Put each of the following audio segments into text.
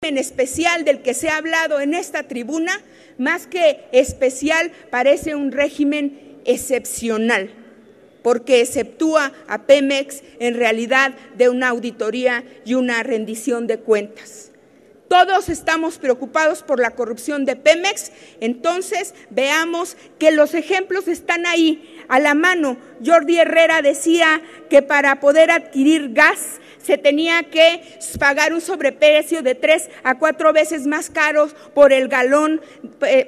régimen especial del que se ha hablado en esta tribuna, más que especial, parece un régimen excepcional, porque exceptúa a Pemex en realidad de una auditoría y una rendición de cuentas. Todos estamos preocupados por la corrupción de Pemex, entonces veamos que los ejemplos están ahí, a la mano. Jordi Herrera decía que para poder adquirir gas se tenía que pagar un sobreprecio de 3 a 4 veces más caros por el galón,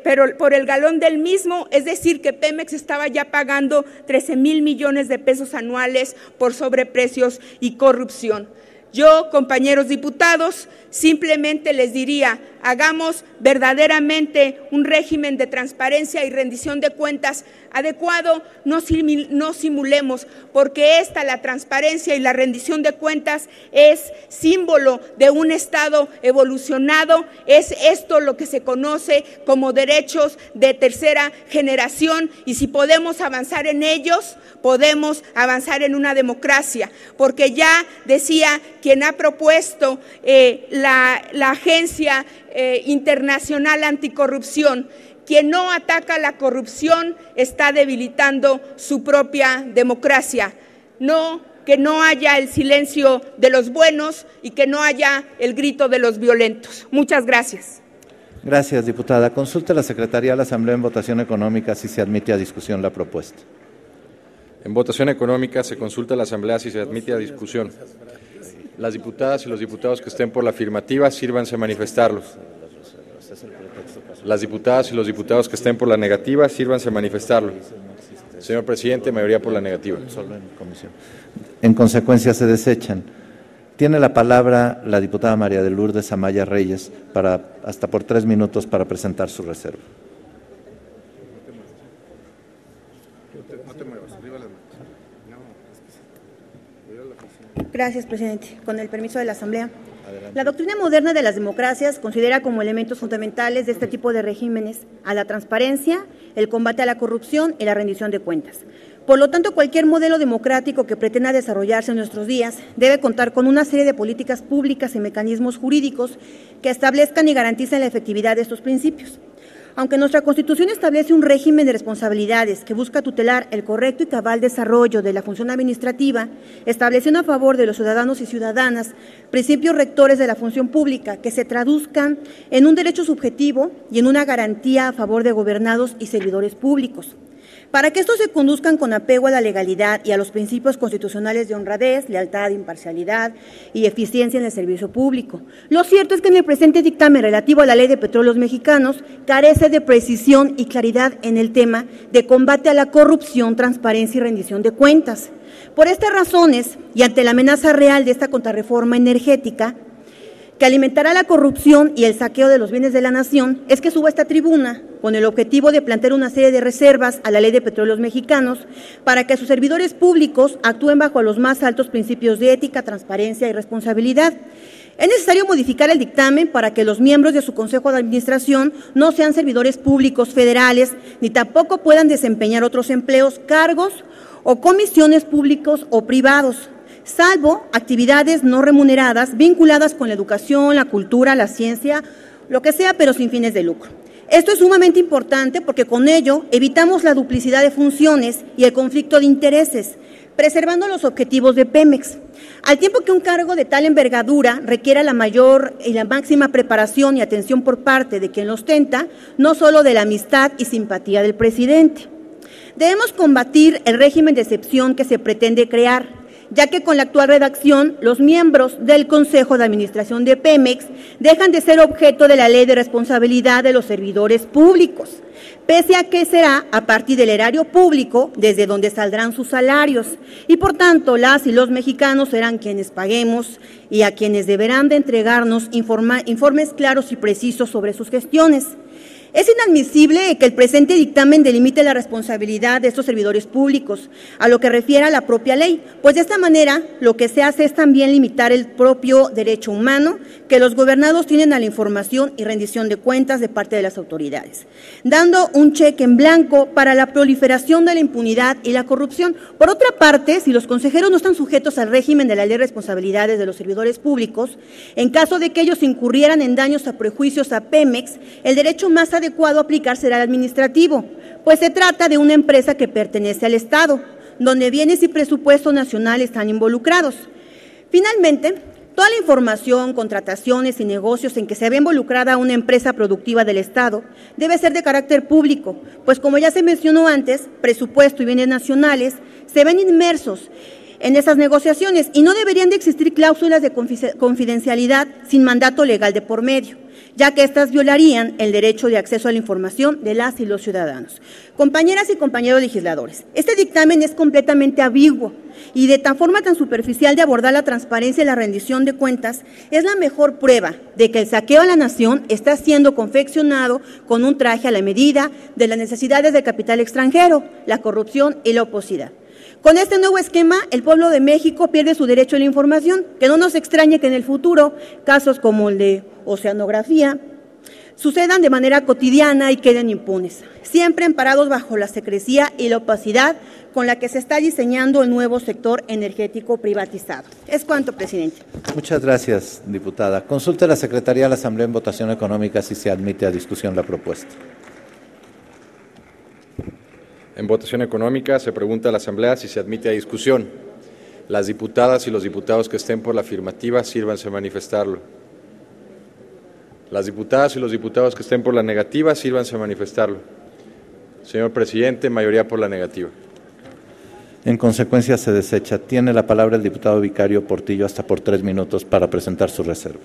pero por el galón del mismo, es decir, que Pemex estaba ya pagando 13,000 millones de pesos anuales por sobreprecios y corrupción. Yo, compañeros diputados, simplemente les diría, hagamos verdaderamente un régimen de transparencia y rendición de cuentas adecuado, no simulemos, porque la transparencia y la rendición de cuentas es símbolo de un Estado evolucionado, es esto lo que se conoce como derechos de tercera generación, y si podemos avanzar en ellos, podemos avanzar en una democracia, porque ya decía quien ha propuesto la Agencia Internacional Anticorrupción, quien no ataca la corrupción está debilitando su propia democracia. Que no haya el silencio de los buenos y que no haya el grito de los violentos. Muchas gracias. Gracias, diputada. Consulte a la Secretaría de la Asamblea en votación económica si se admite a discusión la propuesta. En votación económica se consulta a la Asamblea si se admite a discusión. Las diputadas y los diputados que estén por la afirmativa, sírvanse a manifestarlo. Las diputadas y los diputados que estén por la negativa, sírvanse a manifestarlo. Señor presidente, mayoría por la negativa. Solo en comisión. En consecuencia, se desechan. Tiene la palabra la diputada María de Lourdes Amaya Reyes hasta por 3 minutos para presentar su reserva. Gracias, presidente. Con el permiso de la Asamblea. La doctrina moderna de las democracias considera como elementos fundamentales de este tipo de regímenes a la transparencia, el combate a la corrupción y la rendición de cuentas. Por lo tanto, cualquier modelo democrático que pretenda desarrollarse en nuestros días debe contar con una serie de políticas públicas y mecanismos jurídicos que establezcan y garanticen la efectividad de estos principios. Aunque nuestra Constitución establece un régimen de responsabilidades que busca tutelar el correcto y cabal desarrollo de la función administrativa, estableciendo a favor de los ciudadanos y ciudadanas principios rectores de la función pública que se traduzcan en un derecho subjetivo y en una garantía a favor de gobernados y servidores públicos. Para que estos se conduzcan con apego a la legalidad y a los principios constitucionales de honradez, lealtad, imparcialidad y eficiencia en el servicio público. Lo cierto es que en el presente dictamen relativo a la Ley de Petróleos Mexicanos carece de precisión y claridad en el tema de combate a la corrupción, transparencia y rendición de cuentas. Por estas razones, y ante la amenaza real de esta contrarreforma energética, que alimentará la corrupción y el saqueo de los bienes de la nación, es que subo a esta tribuna con el objetivo de plantear una serie de reservas a la Ley de Petróleos Mexicanos para que sus servidores públicos actúen bajo los más altos principios de ética, transparencia y responsabilidad. Es necesario modificar el dictamen para que los miembros de su Consejo de Administración no sean servidores públicos federales, ni tampoco puedan desempeñar otros empleos, cargos o comisiones públicos o privados, salvo actividades no remuneradas vinculadas con la educación, la cultura, la ciencia, lo que sea, pero sin fines de lucro. Esto es sumamente importante porque con ello evitamos la duplicidad de funciones y el conflicto de intereses, preservando los objetivos de Pemex. Al tiempo que un cargo de tal envergadura requiera la mayor y la máxima preparación y atención por parte de quien lo ostenta, no solo de la amistad y simpatía del presidente. Debemos combatir el régimen de excepción que se pretende crear, ya que con la actual redacción, los miembros del Consejo de Administración de Pemex dejan de ser objeto de la Ley de Responsabilidad de los Servidores Públicos, pese a que será a partir del erario público desde donde saldrán sus salarios, y por tanto las y los mexicanos serán quienes paguemos y a quienes deberán de entregarnos informes claros y precisos sobre sus gestiones. Es inadmisible que el presente dictamen delimite la responsabilidad de estos servidores públicos, a lo que refiere a la propia ley, pues de esta manera lo que se hace es también limitar el propio derecho humano que los gobernados tienen a la información y rendición de cuentas de parte de las autoridades, dando un cheque en blanco para la proliferación de la impunidad y la corrupción. Por otra parte, si los consejeros no están sujetos al régimen de la ley de responsabilidades de los servidores públicos, en caso de que ellos incurrieran en daños a prejuicios a Pemex, el derecho más adecuado a aplicar será el administrativo, pues se trata de una empresa que pertenece al Estado, donde bienes y presupuesto nacional están involucrados. Finalmente, toda la información, contrataciones y negocios en que se ve involucrada una empresa productiva del Estado debe ser de carácter público, pues como ya se mencionó antes, presupuesto y bienes nacionales se ven inmersos en esas negociaciones y no deberían de existir cláusulas de confidencialidad sin mandato legal de por medio, ya que éstas violarían el derecho de acceso a la información de las y los ciudadanos. Compañeras y compañeros legisladores, este dictamen es completamente ambiguo y de forma tan superficial de abordar la transparencia y la rendición de cuentas es la mejor prueba de que el saqueo a la nación está siendo confeccionado con un traje a la medida de las necesidades del capital extranjero, la corrupción y la oposidad. Con este nuevo esquema, el pueblo de México pierde su derecho a la información, que no nos extrañe que en el futuro casos como el de Oceanografía sucedan de manera cotidiana y queden impunes, siempre amparados bajo la secrecía y la opacidad con la que se está diseñando el nuevo sector energético privatizado. Es cuanto, presidente. Muchas gracias, diputada. Consulte a la Secretaría de la Asamblea en votación económica si se admite a discusión la propuesta. En votación económica se pregunta a la Asamblea si se admite a discusión. Las diputadas y los diputados que estén por la afirmativa, sírvanse a manifestarlo. Las diputadas y los diputados que estén por la negativa, sírvanse a manifestarlo. Señor presidente, mayoría por la negativa. En consecuencia, se desecha. Tiene la palabra el diputado vicario Portillo hasta por 3 minutos para presentar su reserva.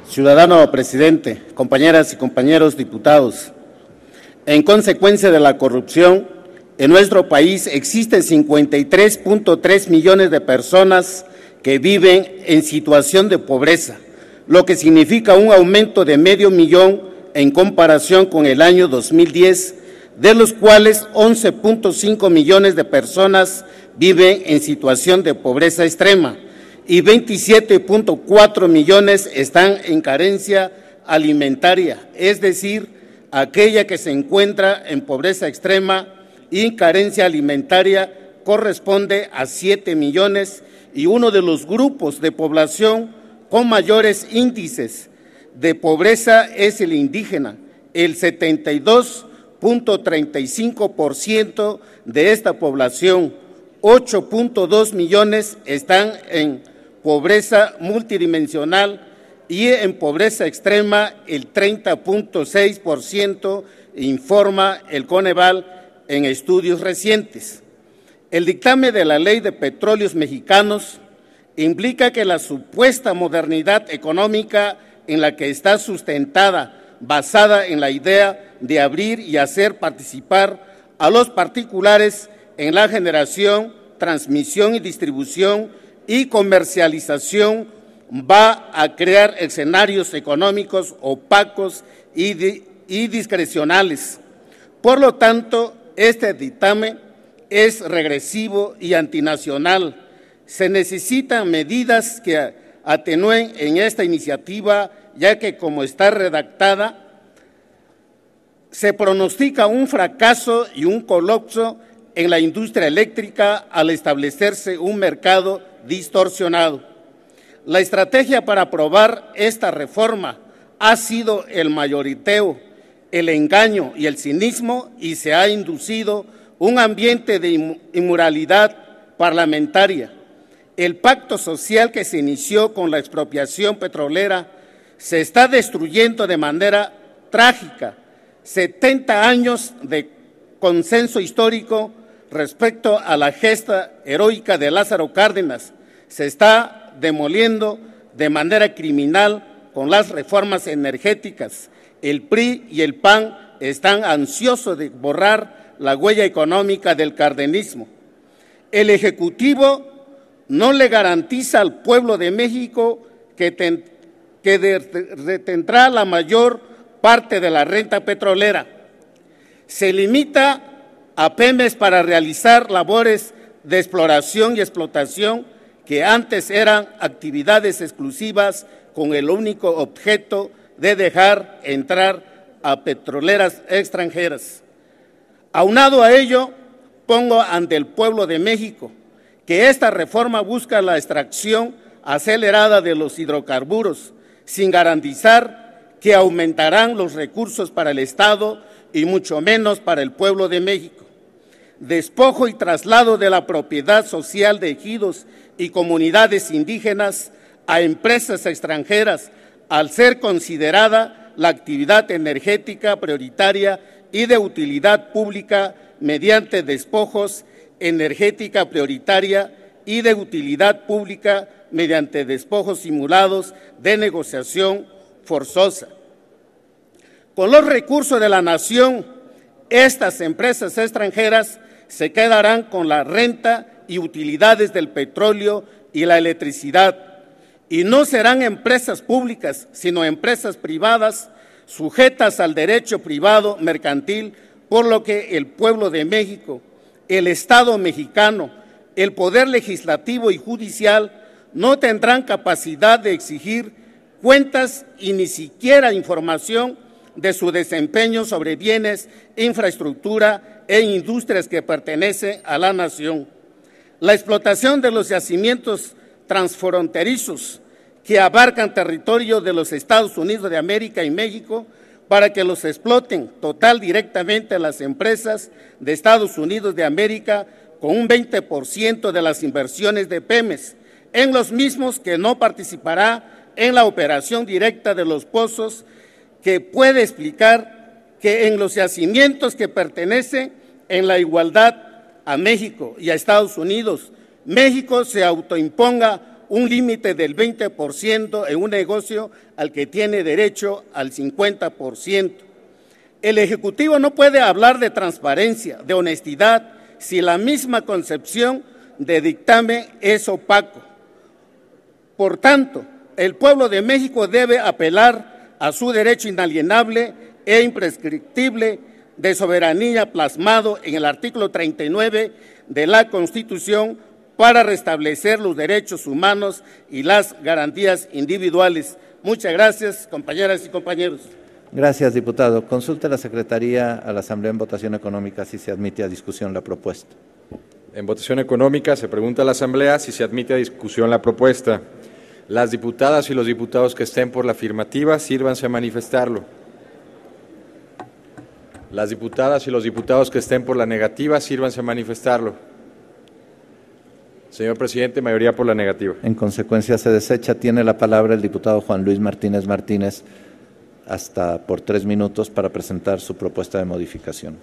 Ciudadano presidente, compañeras y compañeros diputados, en consecuencia de la corrupción, en nuestro país existen 53.3 millones de personas que viven en situación de pobreza, lo que significa un aumento de 500.000 en comparación con el año 2010, de los cuales 11.5 millones de personas viven en situación de pobreza extrema y 27.4 millones están en carencia alimentaria, es decir, aquella que se encuentra en pobreza extrema y carencia alimentaria corresponde a 7 millones y uno de los grupos de población con mayores índices de pobreza es el indígena. El 72.35% de esta población, 8.2 millones, están en pobreza multidimensional y en pobreza extrema el 30.6%, informa el Coneval en estudios recientes. El dictamen de la Ley de Petróleos Mexicanos implica que la supuesta modernidad económica en la que está sustentada, basada en la idea de abrir y hacer participar a los particulares en la generación, transmisión y distribución y comercialización, va a crear escenarios económicos opacos y discrecionales. Por lo tanto, este dictamen es regresivo y antinacional. Se necesitan medidas que atenúen en esta iniciativa, ya que como está redactada, se pronostica un fracaso y un colapso en la industria eléctrica al establecerse un mercado distorsionado. La estrategia para aprobar esta reforma ha sido el mayoriteo, el engaño y el cinismo, y se ha inducido un ambiente de inmoralidad parlamentaria. El pacto social que se inició con la expropiación petrolera se está destruyendo de manera trágica. 70 años de consenso histórico respecto a la gesta heroica de Lázaro Cárdenas se está demoliendo de manera criminal con las reformas energéticas. El PRI y el PAN están ansiosos de borrar la huella económica del cardenismo. El Ejecutivo no le garantiza al pueblo de México que retendrá la mayor parte de la renta petrolera. Se limita a Pemex para realizar labores de exploración y explotación que antes eran actividades exclusivas con el único objeto de dejar entrar a petroleras extranjeras. Aunado a ello, pongo ante el pueblo de México que esta reforma busca la extracción acelerada de los hidrocarburos, sin garantizar que aumentarán los recursos para el Estado y mucho menos para el pueblo de México. Despojo y traslado de la propiedad social de ejidos y comunidades indígenas a empresas extranjeras, al ser considerada la actividad energética prioritaria y de utilidad pública mediante despojos energética prioritaria y de utilidad pública mediante despojos simulados de negociación forzosa. Con los recursos de la nación, estas empresas extranjeras se quedarán con la renta y utilidades del petróleo y la electricidad, y no serán empresas públicas, sino empresas privadas sujetas al derecho privado mercantil, por lo que el pueblo de México, el Estado mexicano, el Poder Legislativo y Judicial no tendrán capacidad de exigir cuentas y ni siquiera información de su desempeño sobre bienes, infraestructura e industrias que pertenecen a la nación. La explotación de los yacimientos transfronterizos que abarcan territorio de los Estados Unidos de América y México para que los exploten total directamente a las empresas de Estados Unidos de América con un 20% de las inversiones de Pemex, en los mismos que no participará en la operación directa de los pozos, que puede explicar que en los yacimientos que pertenecen en la igualdad a México y a Estados Unidos, México se autoimponga un límite del 20% en un negocio al que tiene derecho al 50%. El Ejecutivo no puede hablar de transparencia, de honestidad, si la misma concepción de dictamen es opaco. Por tanto, el pueblo de México debe apelar a su derecho inalienable e imprescriptible de soberanía plasmado en el artículo 39 de la Constitución para restablecer los derechos humanos y las garantías individuales. Muchas gracias, compañeras y compañeros. Gracias, diputado. Consulte la Secretaría a la Asamblea en votación económica si se admite a discusión la propuesta. En votación económica se pregunta a la Asamblea si se admite a discusión la propuesta. Las diputadas y los diputados que estén por la afirmativa, sírvanse a manifestarlo. Las diputadas y los diputados que estén por la negativa, sírvanse a manifestarlo. Señor presidente, mayoría por la negativa. En consecuencia se desecha. Tiene la palabra el diputado Juan Luis Martínez Martínez hasta por 3 minutos para presentar su propuesta de modificación.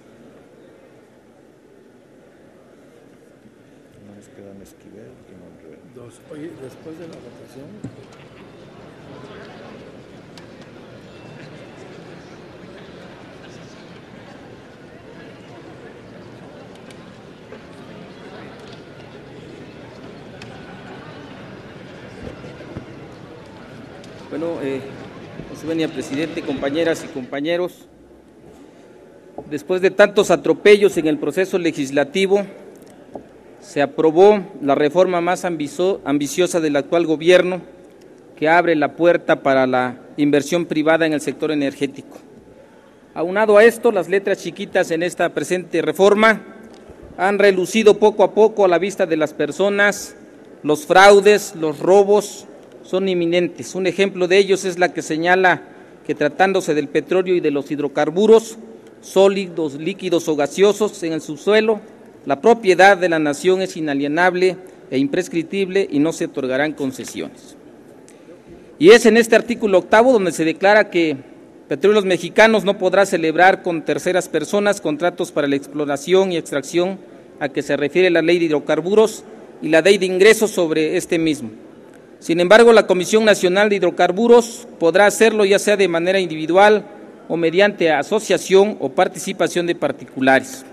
Oye, después de la votación. Bueno, señor presidente, compañeras y compañeros, después de tantos atropellos en el proceso legislativo, se aprobó la reforma más ambiciosa del actual gobierno, que abre la puerta para la inversión privada en el sector energético. Aunado a esto, las letras chiquitas en esta presente reforma han relucido poco a poco a la vista de las personas. Los fraudes, los robos son inminentes. Un ejemplo de ellos es la que señala que, tratándose del petróleo y de los hidrocarburos, sólidos, líquidos o gaseosos en el subsuelo, la propiedad de la nación es inalienable e imprescriptible y no se otorgarán concesiones. Y es en este artículo 8 donde se declara que Petróleos Mexicanos no podrá celebrar con terceras personas contratos para la exploración y extracción a que se refiere la Ley de Hidrocarburos y la Ley de Ingresos sobre este mismo. Sin embargo, la Comisión Nacional de Hidrocarburos podrá hacerlo ya sea de manera individual o mediante asociación o participación de particulares.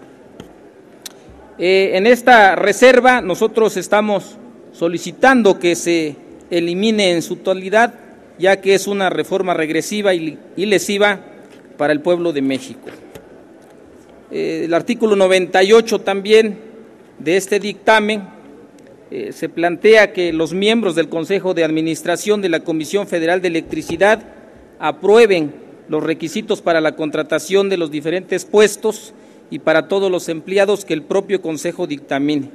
En esta reserva nosotros estamos solicitando que se elimine en su totalidad, ya que es una reforma regresiva y lesiva para el pueblo de México. El artículo 98 también de este dictamen se plantea que los miembros del Consejo de Administración de la Comisión Federal de Electricidad aprueben los requisitos para la contratación de los diferentes puestos y para todos los empleados que el propio Consejo dictamine.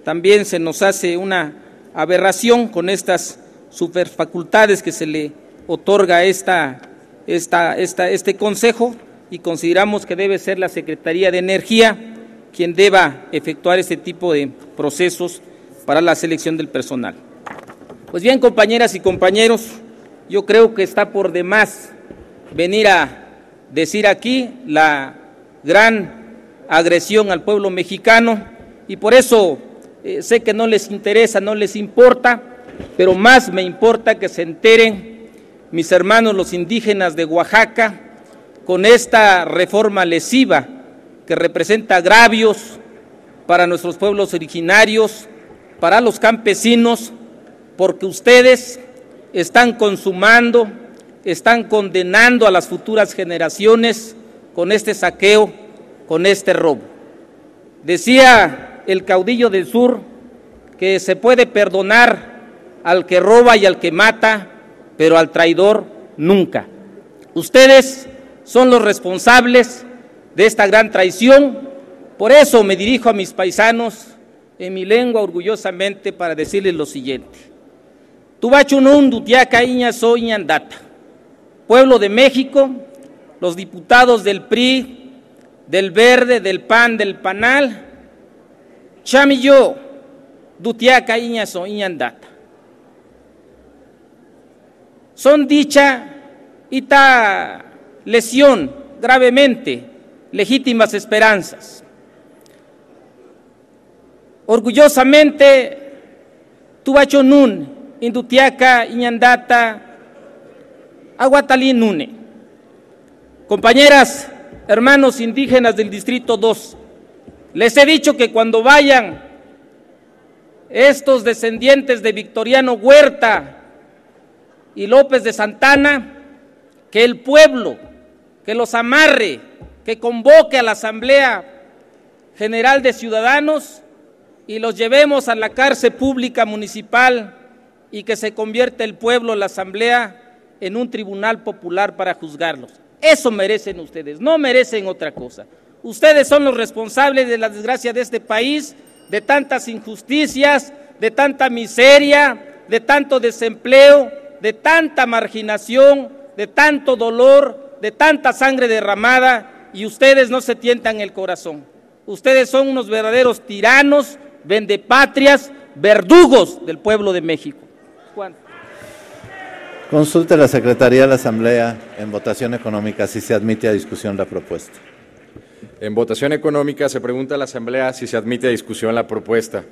También se nos hace una aberración con estas superfacultades que se le otorga a este Consejo, y consideramos que debe ser la Secretaría de Energía quien deba efectuar este tipo de procesos para la selección del personal. Pues bien, compañeras y compañeros, yo creo que está por demás venir a decir aquí la gran agresión al pueblo mexicano, y por eso sé que no les interesa, no les importa, pero más me importa que se enteren mis hermanos los indígenas de Oaxaca con esta reforma lesiva que representa agravios para nuestros pueblos originarios, para los campesinos, porque ustedes están consumando, están condenando a las futuras generaciones con este saqueo, con este robo. Decía el caudillo del sur que se puede perdonar al que roba y al que mata, pero al traidor nunca. Ustedes son los responsables de esta gran traición. Por eso me dirijo a mis paisanos en mi lengua orgullosamente para decirles lo siguiente: Tubachunun Dutiaca Iñazo Iñandata. Pueblo de México, los diputados del PRI, del Verde, del PAN, del PANAL, Chamillo Dutiaca Iñazo Iñandata. Son dicha ita lesión gravemente legítimas esperanzas. Orgullosamente, Tubachonun, Indutiaca, Iñandata, Aguatalí Nune. Compañeras, hermanos indígenas del Distrito 2, les he dicho que cuando vayan estos descendientes de Victoriano Huerta y López de Santana, que el pueblo, que los amarre, que convoque a la Asamblea General de Ciudadanos y los llevemos a la cárcel pública municipal, y que se convierta el pueblo, la Asamblea, en un tribunal popular para juzgarlos. Eso merecen ustedes, no merecen otra cosa. Ustedes son los responsables de la desgracia de este país, de tantas injusticias, de tanta miseria, de tanto desempleo, de tanta marginación, de tanto dolor, de tanta sangre derramada, y ustedes no se tientan el corazón. Ustedes son unos verdaderos tiranos, vendepatrias, verdugos del pueblo de México. Juan. Consulte la Secretaría de la Asamblea en votación económica si se admite a discusión la propuesta. En votación económica se pregunta a la Asamblea si se admite a discusión la propuesta.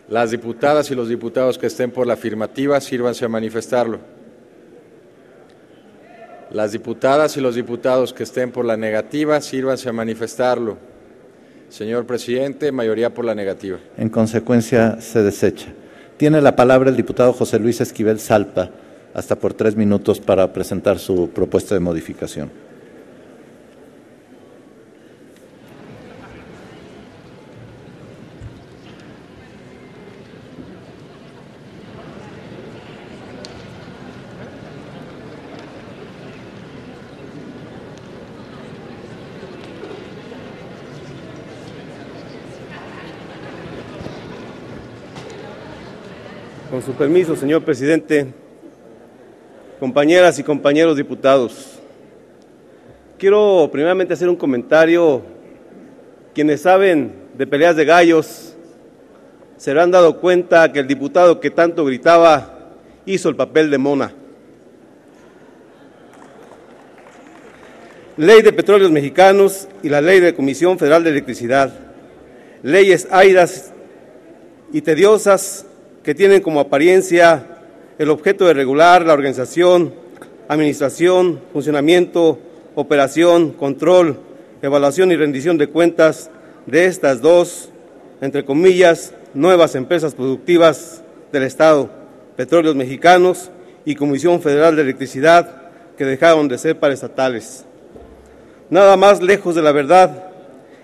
Las diputadas y los diputados que estén por la afirmativa, sírvanse a manifestarlo. Las diputadas y los diputados que estén por la negativa, sírvanse a manifestarlo. Señor presidente, mayoría por la negativa. En consecuencia, se desecha. Tiene la palabra el diputado José Luis Esquivel Salpa, hasta por 3 minutos para presentar su propuesta de modificación. Con su permiso, señor presidente, compañeras y compañeros diputados, quiero primeramente hacer un comentario. Quienes saben de peleas de gallos se habrán dado cuenta que el diputado que tanto gritaba hizo el papel de mona. Ley de Petróleos Mexicanos y la Ley de Comisión Federal de Electricidad, leyes airas y tediosas que tienen como apariencia el objeto de regular la organización, administración, funcionamiento, operación, control, evaluación y rendición de cuentas de estas dos, entre comillas, nuevas empresas productivas del Estado, Petróleos Mexicanos y Comisión Federal de Electricidad, que dejaron de ser paraestatales. Nada más lejos de la verdad,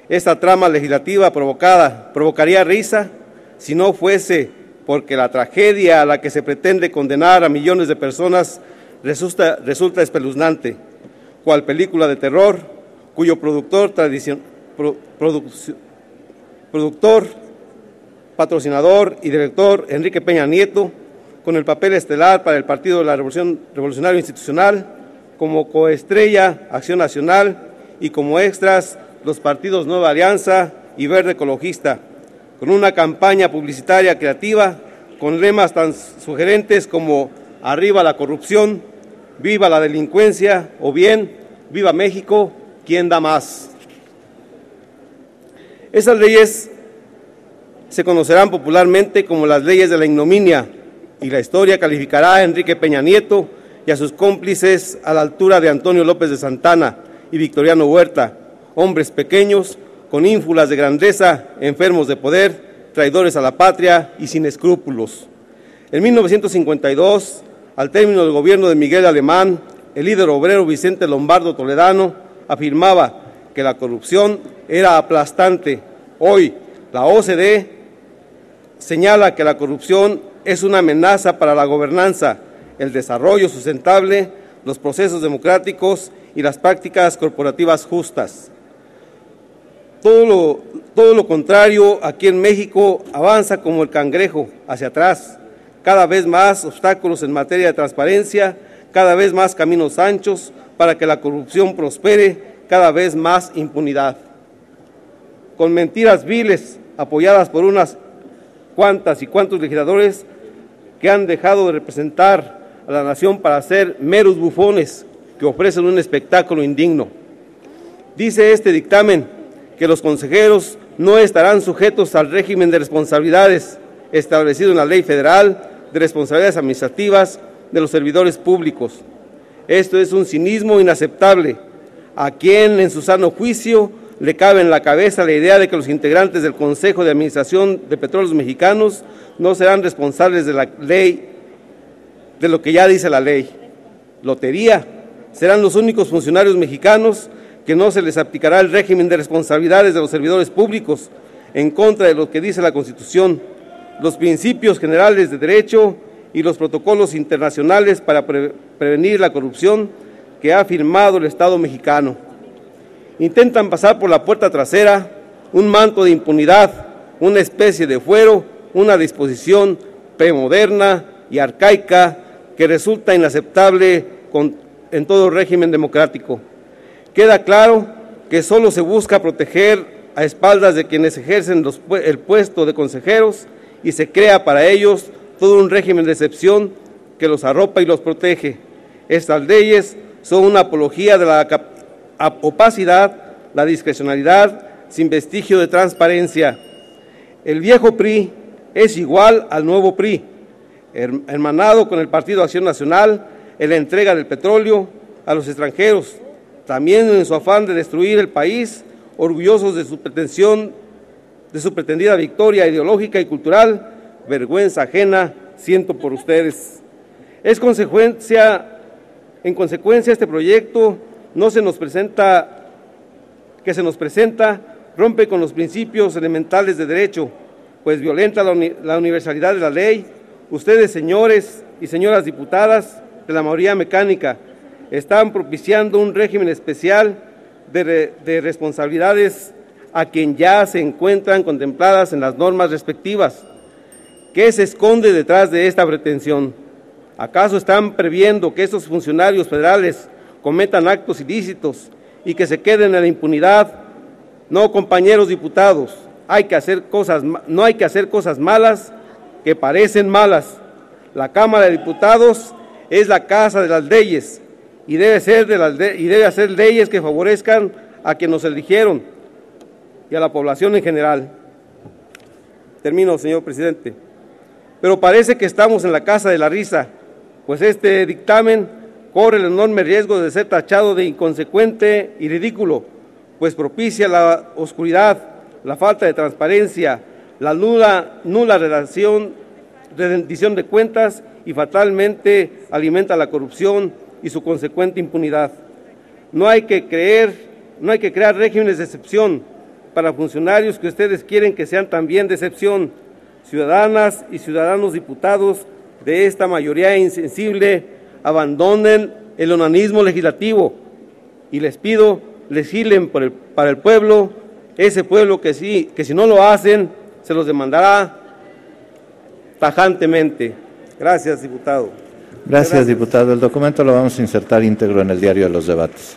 esta trama legislativa provocaría risa si no fuese porque la tragedia a la que se pretende condenar a millones de personas resulta espeluznante, cual película de terror, cuyo productor, patrocinador y director, Enrique Peña Nieto, con el papel estelar para el Partido de la Revolución Revolucionario Institucional, como coestrella Acción Nacional y como extras los partidos Nueva Alianza y Verde Ecologista, con una campaña publicitaria creativa con lemas tan sugerentes como "Arriba la corrupción", "Viva la delincuencia" o bien "Viva México, ¿quién da más?". Esas leyes se conocerán popularmente como las leyes de la ignominia, y la historia calificará a Enrique Peña Nieto y a sus cómplices a la altura de Antonio López de Santana y Victoriano Huerta, hombres pequeños, con ínfulas de grandeza, enfermos de poder, traidores a la patria y sin escrúpulos. En 1952, al término del gobierno de Miguel Alemán, el líder obrero Vicente Lombardo Toledano afirmaba que la corrupción era aplastante. Hoy, la OCDE señala que la corrupción es una amenaza para la gobernanza, el desarrollo sustentable, los procesos democráticos y las prácticas corporativas justas. Todo lo contrario, aquí en México avanza como el cangrejo hacia atrás, cada vez más obstáculos en materia de transparencia, cada vez más caminos anchos para que la corrupción prospere, cada vez más impunidad. Con mentiras viles apoyadas por unas cuantas y cuantos legisladores que han dejado de representar a la nación para ser meros bufones que ofrecen un espectáculo indigno. Dice este dictamen que los consejeros no estarán sujetos al régimen de responsabilidades establecido en la Ley Federal de Responsabilidades Administrativas de los Servidores Públicos. Esto es un cinismo inaceptable. ¿A quién en su sano juicio le cabe en la cabeza la idea de que los integrantes del Consejo de Administración de Petróleos Mexicanos no serán responsables de la ley, de lo que ya dice la ley? Lotería. Serán los únicos funcionarios mexicanos que no se les aplicará el régimen de responsabilidades de los servidores públicos en contra de lo que dice la Constitución, los principios generales de derecho y los protocolos internacionales para prevenir la corrupción que ha firmado el Estado mexicano. Intentan pasar por la puerta trasera un manto de impunidad, una especie de fuero, una disposición premoderna y arcaica que resulta inaceptable en todo régimen democrático. Queda claro que solo se busca proteger a espaldas de quienes ejercen el puesto de consejeros y se crea para ellos todo un régimen de excepción que los arropa y los protege. Estas leyes son una apología de la opacidad, la discrecionalidad, sin vestigio de transparencia. El viejo PRI es igual al nuevo PRI, hermanado con el Partido Acción Nacional en la entrega del petróleo a los extranjeros, también en su afán de destruir el país, orgullosos de su pretendida victoria ideológica y cultural. Vergüenza ajena siento por ustedes. En consecuencia, este proyecto se nos presenta rompe con los principios elementales de derecho, pues violenta la universalidad de la ley. Ustedes, señores y señoras diputadas de la mayoría mecánica, están propiciando un régimen especial de responsabilidades a quien ya se encuentran contempladas en las normas respectivas. ¿Qué se esconde detrás de esta pretensión? ¿Acaso están previendo que estos funcionarios federales cometan actos ilícitos y que se queden en la impunidad? No, compañeros diputados, no hay que hacer cosas malas que parecen malas. La Cámara de Diputados es la casa de las leyes y debe hacer leyes que favorezcan a quienes nos eligieron y a la población en general. Termino, señor presidente. Pero parece que estamos en la casa de la risa, pues este dictamen corre el enorme riesgo de ser tachado de inconsecuente y ridículo, pues propicia la oscuridad, la falta de transparencia, la nula rendición de cuentas y fatalmente alimenta la corrupción y su consecuente impunidad. No hay que crear regímenes de excepción para funcionarios que ustedes quieren que sean también de excepción. Ciudadanas y ciudadanos diputados de esta mayoría insensible, abandonen el onanismo legislativo y les pido, legislen para el pueblo, ese pueblo que si no lo hacen, se los demandará tajantemente. Gracias, diputado. Gracias, diputado. El documento lo vamos a insertar íntegro en el diario de los debates.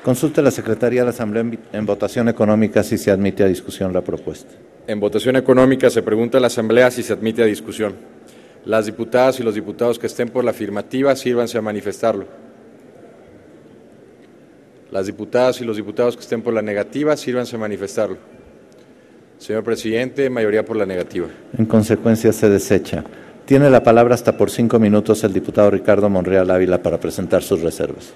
Consulte la Secretaría de la Asamblea en votación económica si se admite a discusión la propuesta. En votación económica se pregunta a la Asamblea si se admite a discusión. Las diputadas y los diputados que estén por la afirmativa, sírvanse a manifestarlo. Las diputadas y los diputados que estén por la negativa, sírvanse a manifestarlo. Señor presidente, mayoría por la negativa. En consecuencia, se desecha. Tiene la palabra hasta por 5 minutos el diputado Ricardo Monreal Ávila para presentar sus reservas.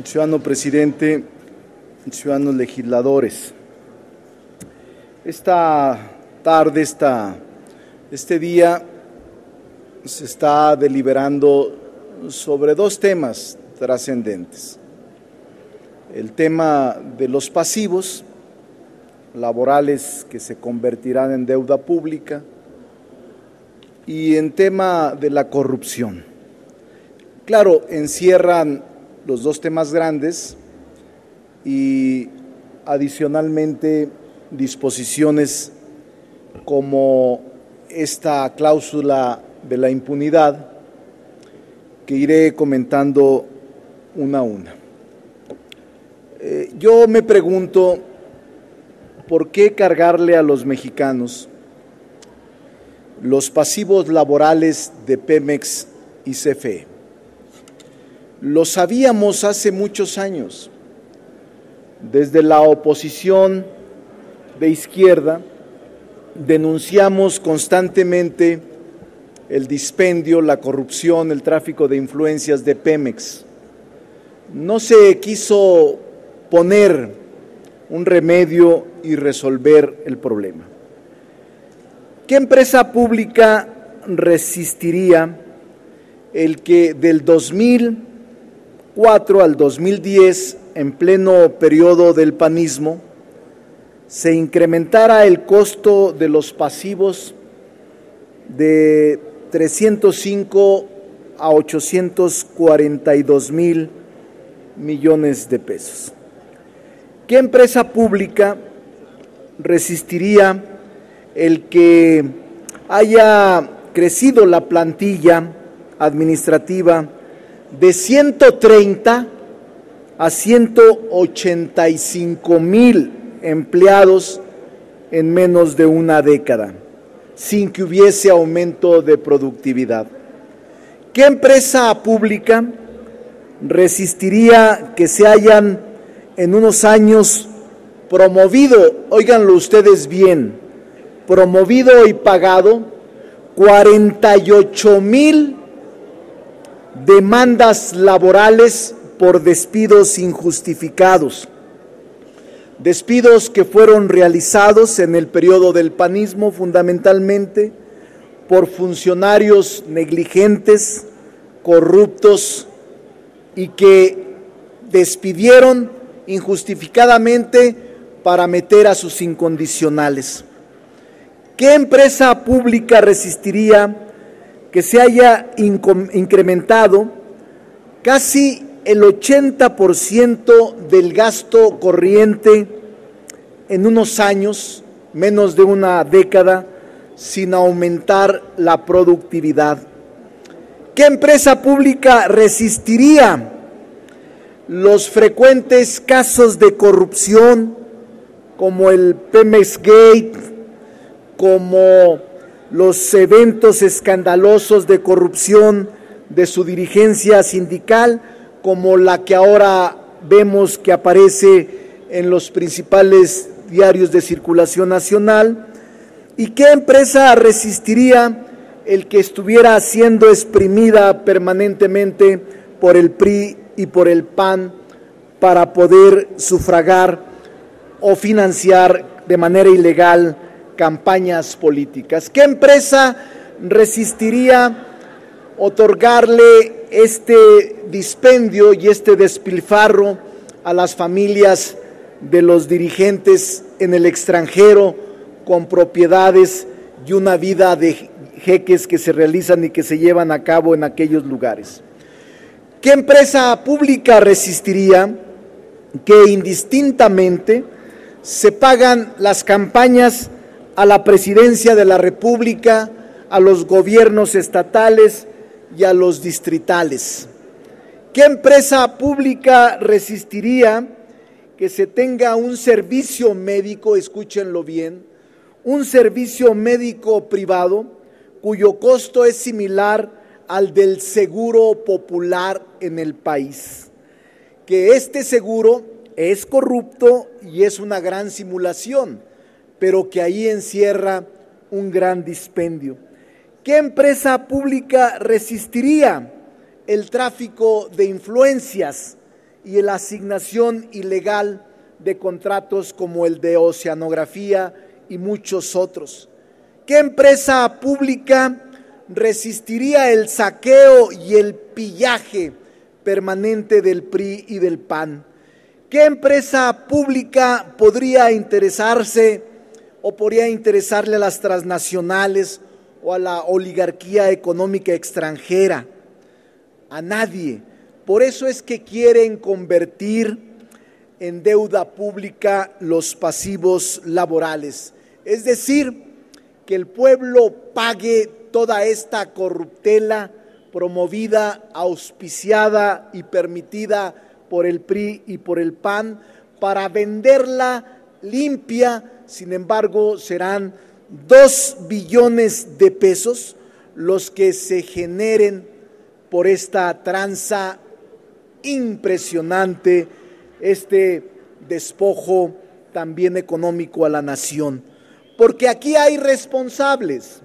Ciudadano presidente, ciudadanos legisladores, esta tarde, este día, se está deliberando sobre dos temas trascendentes. El tema de los pasivos laborales que se convertirán en deuda pública y el tema de la corrupción. Claro, encierran los dos temas grandes y adicionalmente disposiciones como esta cláusula de la impunidad que iré comentando una a una. Yo me pregunto por qué cargarle a los mexicanos los pasivos laborales de Pemex y CFE. Lo sabíamos hace muchos años. Desde la oposición de izquierda denunciamos constantemente el dispendio, la corrupción, el tráfico de influencias de Pemex. No se quiso poner un remedio y resolver el problema. ¿Qué empresa pública resistiría el que del 2004 al 2010, en pleno periodo del panismo, se incrementara el costo de los pasivos de 305 a 842 mil millones de pesos? ¿Qué empresa pública resistiría el que haya crecido la plantilla administrativa de 130 a 185 mil empleados en menos de una década, sin que hubiese aumento de productividad? ¿Qué empresa pública resistiría que se hayan en unos años promovido, óiganlo ustedes bien, promovido y pagado 48 mil demandas laborales por despidos injustificados? Despidos que fueron realizados en el periodo del panismo fundamentalmente por funcionarios negligentes, corruptos y que despidieron injustificadamente para meter a sus incondicionales. ¿Qué empresa pública resistiría que se haya incrementado casi el 80% del gasto corriente en unos años, menos de una década, sin aumentar la productividad? ¿Qué empresa pública resistiría los frecuentes casos de corrupción como el Pemex Gate, como los eventos escandalosos de corrupción de su dirigencia sindical, como la que ahora vemos que aparece en los principales diarios de circulación nacional? ¿Y qué empresa resistiría el que estuviera siendo exprimida permanentemente por el PRI y por el PAN para poder sufragar o financiar de manera ilegal campañas políticas? ¿Qué empresa resistiría otorgarle este dispendio y este despilfarro a las familias de los dirigentes en el extranjero con propiedades y una vida de jeques que se realizan y que se llevan a cabo en aquellos lugares? ¿Qué empresa pública resistiría que indistintamente se pagan las campañas a la presidencia de la República, a los gobiernos estatales y a los distritales? ¿Qué empresa pública resistiría que se tenga un servicio médico, escúchenlo bien, un servicio médico privado cuyo costo es similar al del seguro popular en el país? Que este seguro es corrupto y es una gran simulación, pero que ahí encierra un gran dispendio. ¿Qué empresa pública resistiría el tráfico de influencias y la asignación ilegal de contratos como el de oceanografía y muchos otros? ¿Qué empresa pública resistiría el saqueo y el pillaje permanente del PRI y del PAN? ¿Qué empresa pública podría interesarse o podría interesarle a las transnacionales o a la oligarquía económica extranjera? A nadie. Por eso es que quieren convertir en deuda pública los pasivos laborales, es decir, que el pueblo pague toda esta corruptela promovida, auspiciada y permitida por el PRI y por el PAN para venderla limpia. Sin embargo, serán 2 billones de pesos los que se generen por esta tranza impresionante, este despojo también económico a la nación. Porque aquí hay responsables,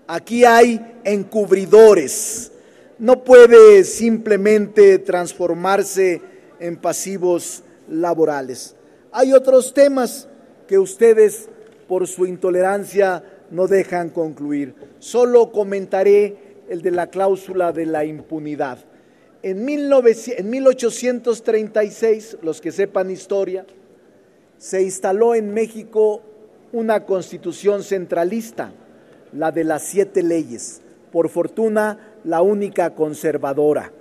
aquí hay encubridores, no puede simplemente transformarse en pasivos laborales. Hay otros temas que ustedes, por su intolerancia, no dejan concluir. Solo comentaré el de la cláusula de la impunidad. En 1836, los que sepan historia, se instaló en México una constitución centralista, la de las 7 leyes, por fortuna la única conservadora,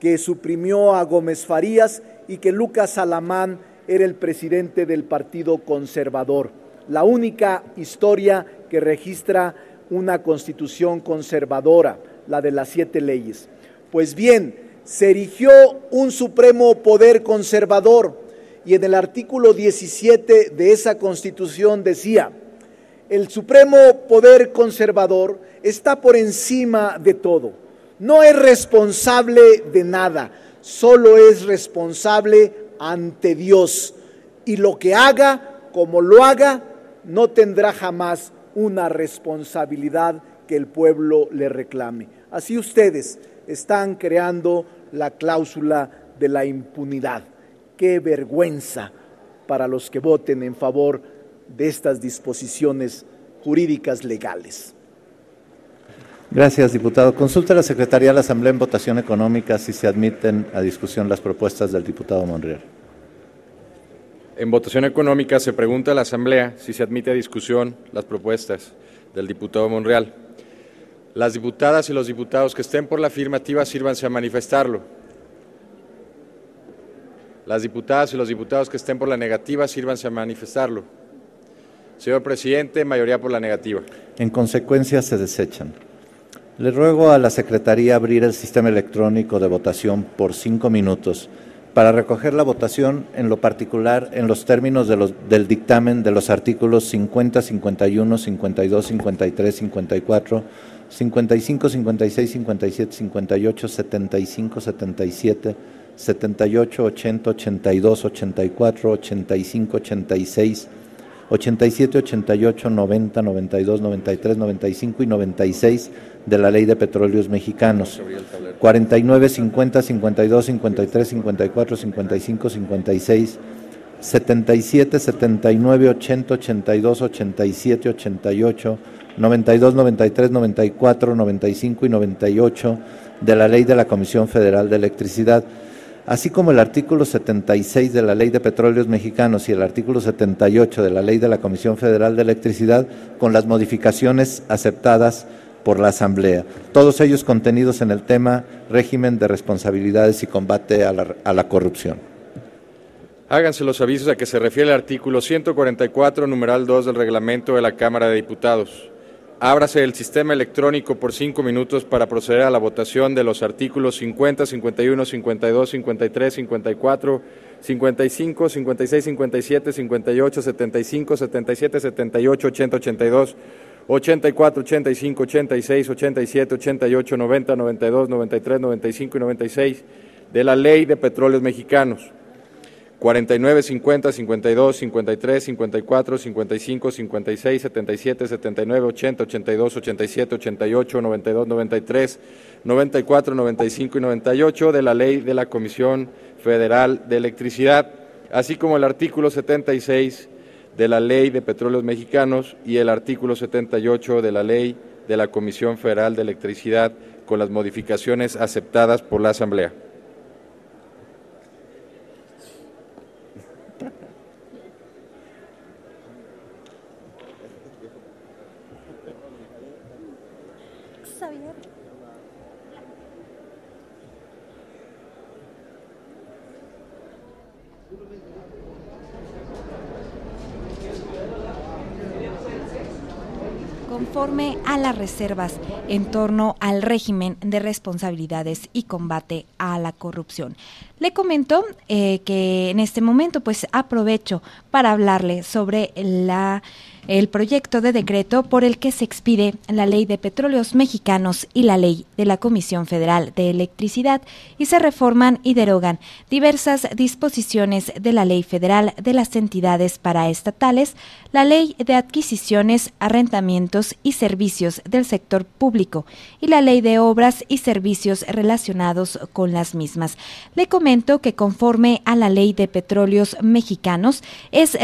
que suprimió a Gómez Farías y que Lucas Alamán era el presidente del Partido Conservador, la única historia que registra una constitución conservadora, la de las 7 leyes. Pues bien, se erigió un supremo poder conservador y en el artículo 17 de esa constitución decía: el supremo poder conservador está por encima de todo, no es responsable de nada, solo es responsable ante Dios, y lo que haga, como lo haga, no tendrá jamás una responsabilidad que el pueblo le reclame. Así ustedes están creando la cláusula de la impunidad. ¡Qué vergüenza para los que voten en favor de estas disposiciones jurídicas legales! Gracias, diputado. Consulta a la Secretaría de la Asamblea en votación económica si se admiten a discusión las propuestas del diputado Monreal. En votación económica se pregunta a la Asamblea si se admite a discusión las propuestas del diputado Monreal. Las diputadas y los diputados que estén por la afirmativa, sírvanse a manifestarlo. Las diputadas y los diputados que estén por la negativa, sírvanse a manifestarlo. Señor presidente, mayoría por la negativa. En consecuencia, se desechan. Le ruego a la Secretaría abrir el sistema electrónico de votación por 5 minutos para recoger la votación, en lo particular en los términos del dictamen de los artículos 50, 51, 52, 53, 54, 55, 56, 57, 58, 75, 77, 78, 80, 82, 84, 85, 86, 87, 88, 90, 92, 93, 95 y 96 de la Ley de Petróleos Mexicanos, 49, 50, 52, 53, 54, 55, 56, 77, 79, 80, 82, 87, 88, 92, 93, 94, 95 y 98 de la Ley de la Comisión Federal de Electricidad, así como el artículo 76 de la Ley de Petróleos Mexicanos y el artículo 78 de la Ley de la Comisión Federal de Electricidad, con las modificaciones aceptadas por la Asamblea, todos ellos contenidos en el tema régimen de responsabilidades y combate a la corrupción. Háganse los avisos a que se refiere el artículo 144, numeral 2 del reglamento de la Cámara de Diputados. Ábrase el sistema electrónico por 5 minutos para proceder a la votación de los artículos 50, 51, 52, 53, 54, 55, 56, 57, 58, 75, 77, 78, 80, 82, 84, 85, 86, 87, 88, 90, 92, 93, 95 y 96 de la Ley de Petróleos Mexicanos. 49, 50, 52, 53, 54, 55, 56, 77, 79, 80, 82, 87, 88, 92, 93, 94, 95 y 98 de la Ley de la Comisión Federal de Electricidad, así como el artículo 76 de la Ley de Petróleos Mexicanos y el artículo 78 de la Ley de la Comisión Federal de Electricidad, con las modificaciones aceptadas por la Asamblea. Conforme a las reservas en torno al régimen de responsabilidades y combate a la corrupción. Le comento que en este momento pues aprovecho para hablarle sobre el proyecto de decreto por el que se expide la Ley de Petróleos Mexicanos y la Ley de la Comisión Federal de Electricidad y se reforman y derogan diversas disposiciones de la Ley Federal de las entidades paraestatales, la Ley de Adquisiciones, Arrendamientos y Servicios del Sector Público y la Ley de Obras y Servicios relacionados con las mismas. Le comento que conforme a la Ley de Petróleos Mexicanos es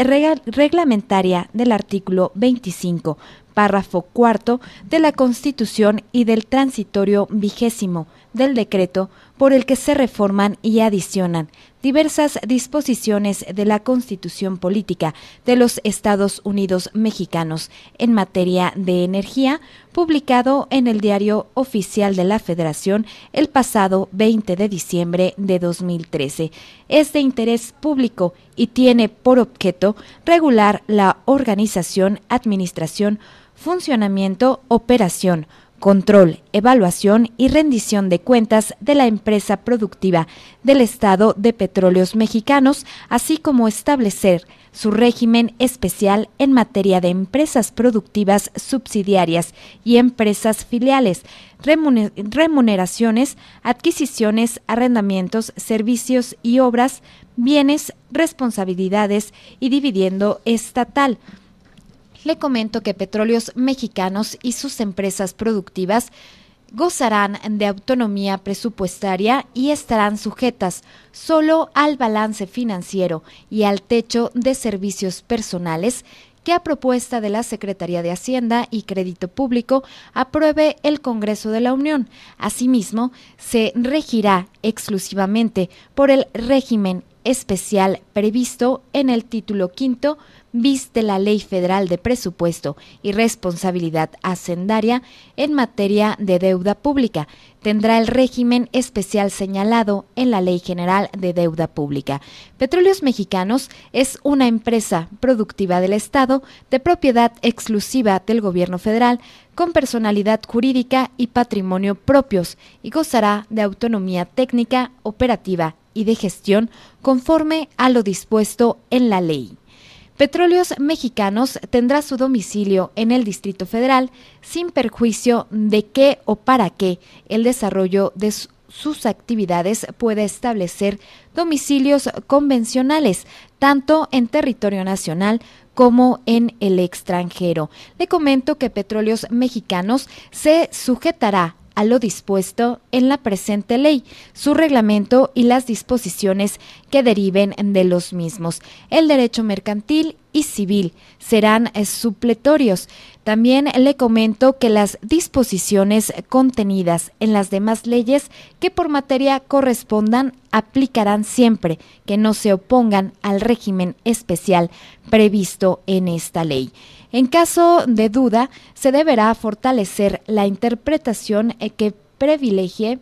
reglamentaria del artículo 25, párrafo cuarto de la Constitución y del transitorio 20º del decreto por el que se reforman y adicionan diversas disposiciones de la Constitución Política de los Estados Unidos Mexicanos en materia de energía, publicado en el Diario Oficial de la Federación el pasado 20 de diciembre de 2013. Es de interés público y tiene por objeto regular la organización, administración, funcionamiento, operación, control, evaluación y rendición de cuentas de la empresa productiva del Estado de Petróleos Mexicanos, así como establecer su régimen especial en materia de empresas productivas subsidiarias y empresas filiales, remuneraciones, adquisiciones, arrendamientos, servicios y obras, bienes, responsabilidades y dividendo estatal. Le comento que Petróleos Mexicanos y sus empresas productivas gozarán de autonomía presupuestaria y estarán sujetas solo al balance financiero y al techo de servicios personales que a propuesta de la Secretaría de Hacienda y Crédito Público apruebe el Congreso de la Unión. Asimismo, se regirá exclusivamente por el régimen especial previsto en el título quinto bis de la Ley Federal de Presupuesto y Responsabilidad Hacendaria en materia de deuda pública. Tendrá el régimen especial señalado en la Ley General de Deuda Pública. Petróleos Mexicanos es una empresa productiva del Estado de propiedad exclusiva del Gobierno federal, con personalidad jurídica y patrimonio propios, y gozará de autonomía técnica, operativa y de gestión conforme a lo dispuesto en la ley. Petróleos Mexicanos tendrá su domicilio en el Distrito Federal sin perjuicio de que o para que el desarrollo de sus actividades pueda establecer domicilios convencionales, tanto en territorio nacional como en el extranjero. Le comento que Petróleos Mexicanos se sujetará a lo dispuesto en la presente ley, su reglamento y las disposiciones que deriven de los mismos. El derecho mercantil y civil serán supletorios. También le comento que las disposiciones contenidas en las demás leyes que por materia correspondan aplicarán siempre que no se opongan al régimen especial previsto en esta ley. En caso de duda, se deberá fortalecer la interpretación que privilegie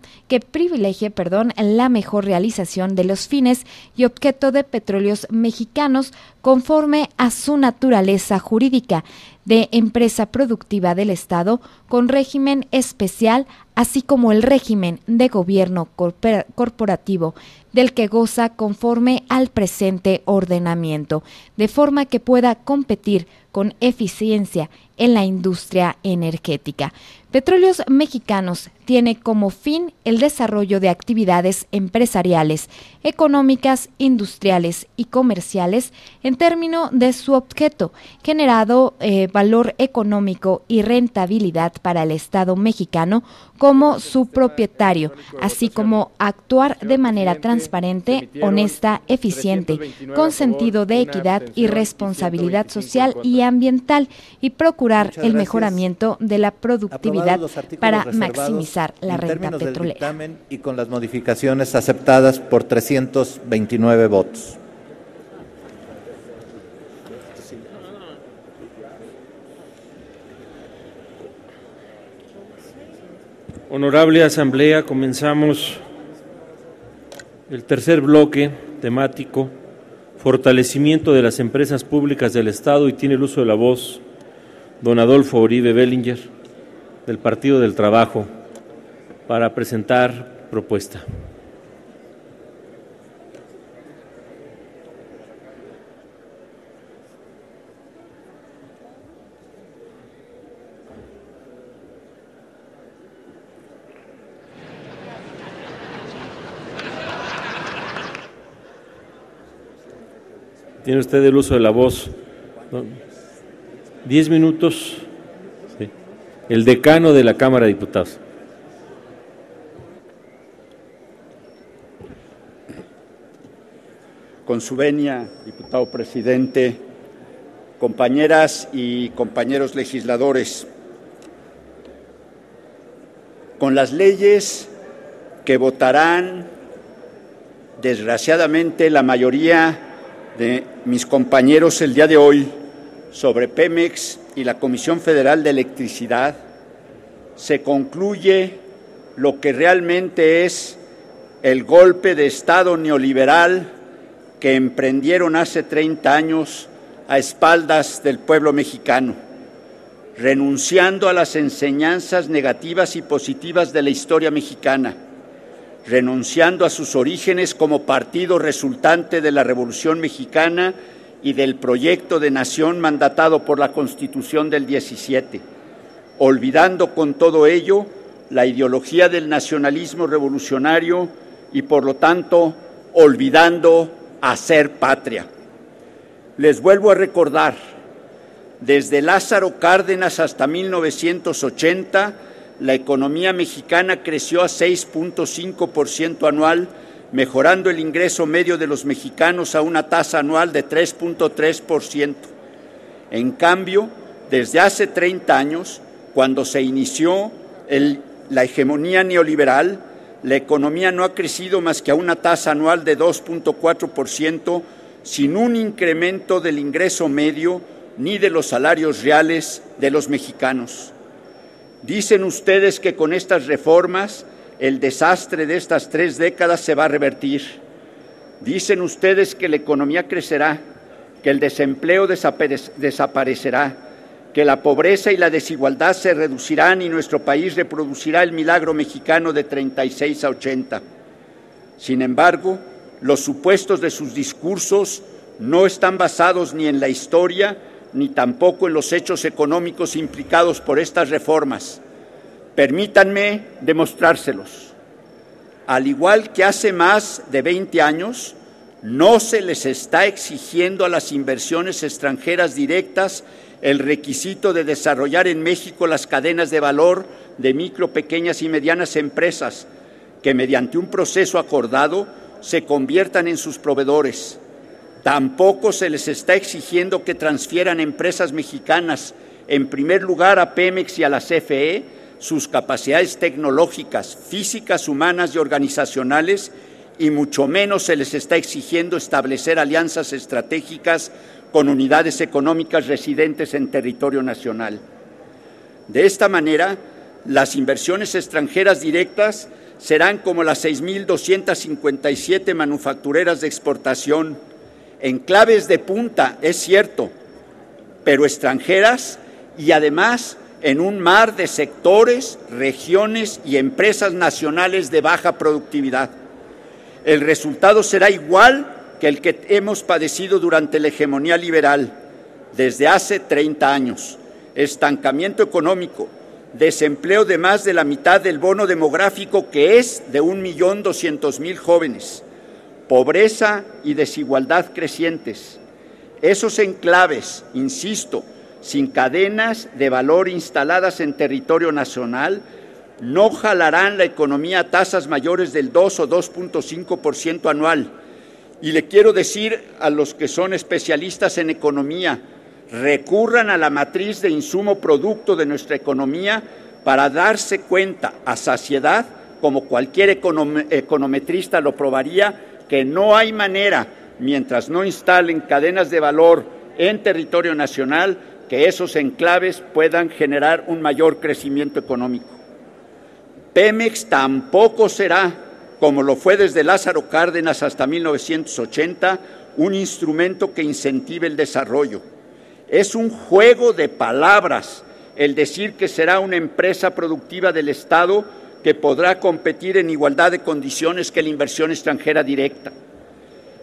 la mejor realización de los fines y objeto de Petróleos Mexicanos conforme a su naturaleza jurídica de empresa productiva del Estado con régimen especial, así como el régimen de gobierno corporativo del que goza conforme al presente ordenamiento, de forma que pueda competir con eficiencia en la industria energética. Petróleos Mexicanos tiene como fin el desarrollo de actividades empresariales, económicas, industriales y comerciales en términos de su objeto, generado valor económico y rentabilidad para el Estado mexicano como su propietario, así como actuar de manera transparente, honesta, eficiente, con sentido de equidad y responsabilidad social y ambiental, y procurar el mejoramiento de la productividad para maximizar la renta petrolera. Y con las modificaciones aceptadas por 329 votos. Honorable Asamblea, comenzamos el tercer bloque temático, fortalecimiento de las empresas públicas del Estado, y tiene el uso de la voz don Adolfo Uribe Bellinger, del Partido del Trabajo, para presentar propuesta. Tiene usted el uso de la voz. 10 minutos. Sí. El decano de la Cámara de Diputados. Con su venia, diputado presidente, compañeras y compañeros legisladores, con las leyes que votarán, desgraciadamente, la mayoría de mis compañeros el día de hoy sobre Pemex y la Comisión Federal de Electricidad, se concluye lo que realmente es el golpe de Estado neoliberal que emprendieron hace 30 años a espaldas del pueblo mexicano, renunciando a las enseñanzas negativas y positivas de la historia mexicana, renunciando a sus orígenes como partido resultante de la Revolución Mexicana y del proyecto de nación mandatado por la Constitución del 17, olvidando con todo ello la ideología del nacionalismo revolucionario y, por lo tanto, olvidando hacer patria. Les vuelvo a recordar, desde Lázaro Cárdenas hasta 1980, la economía mexicana creció a 6.5% anual, mejorando el ingreso medio de los mexicanos a una tasa anual de 3.3%. En cambio, desde hace 30 años, cuando se inició la hegemonía neoliberal, la economía no ha crecido más que a una tasa anual de 2.4%, sin un incremento del ingreso medio ni de los salarios reales de los mexicanos. Dicen ustedes que con estas reformas el desastre de estas 3 décadas se va a revertir. Dicen ustedes que la economía crecerá, que el desempleo desaparecerá, que la pobreza y la desigualdad se reducirán y nuestro país reproducirá el milagro mexicano de 36 a 80. Sin embargo, los supuestos de sus discursos no están basados ni en la historia ni tampoco en los hechos económicos implicados por estas reformas. Permítanme demostrárselos. Al igual que hace más de 20 años, no se les está exigiendo a las inversiones extranjeras directas el requisito de desarrollar en México las cadenas de valor de micro, pequeñas y medianas empresas, que mediante un proceso acordado se conviertan en sus proveedores. Tampoco se les está exigiendo que transfieran empresas mexicanas, en primer lugar a Pemex y a la CFE, sus capacidades tecnológicas, físicas, humanas y organizacionales, y mucho menos se les está exigiendo establecer alianzas estratégicas con unidades económicas residentes en territorio nacional. De esta manera, las inversiones extranjeras directas serán como las 6.257 manufactureras de exportación, enclaves de punta, es cierto, pero extranjeras y además en un mar de sectores, regiones y empresas nacionales de baja productividad. El resultado será igual que el que hemos padecido durante la hegemonía liberal desde hace 30 años. Estancamiento económico, desempleo de más de la mitad del bono demográfico, que es de 1.200.000 jóvenes, pobreza y desigualdad crecientes. Esos enclaves, insisto, sin cadenas de valor instaladas en territorio nacional, no jalarán la economía a tasas mayores del 2 o 2.5% anual. Y le quiero decir a los que son especialistas en economía, recurran a la matriz de insumo producto de nuestra economía para darse cuenta a saciedad, como cualquier econometrista lo probaría, que no hay manera, mientras no instalen cadenas de valor en territorio nacional, que esos enclaves puedan generar un mayor crecimiento económico. Pemex tampoco será, como lo fue desde Lázaro Cárdenas hasta 1980, un instrumento que incentive el desarrollo. Es un juego de palabras el decir que será una empresa productiva del Estado que podrá competir en igualdad de condiciones que la inversión extranjera directa.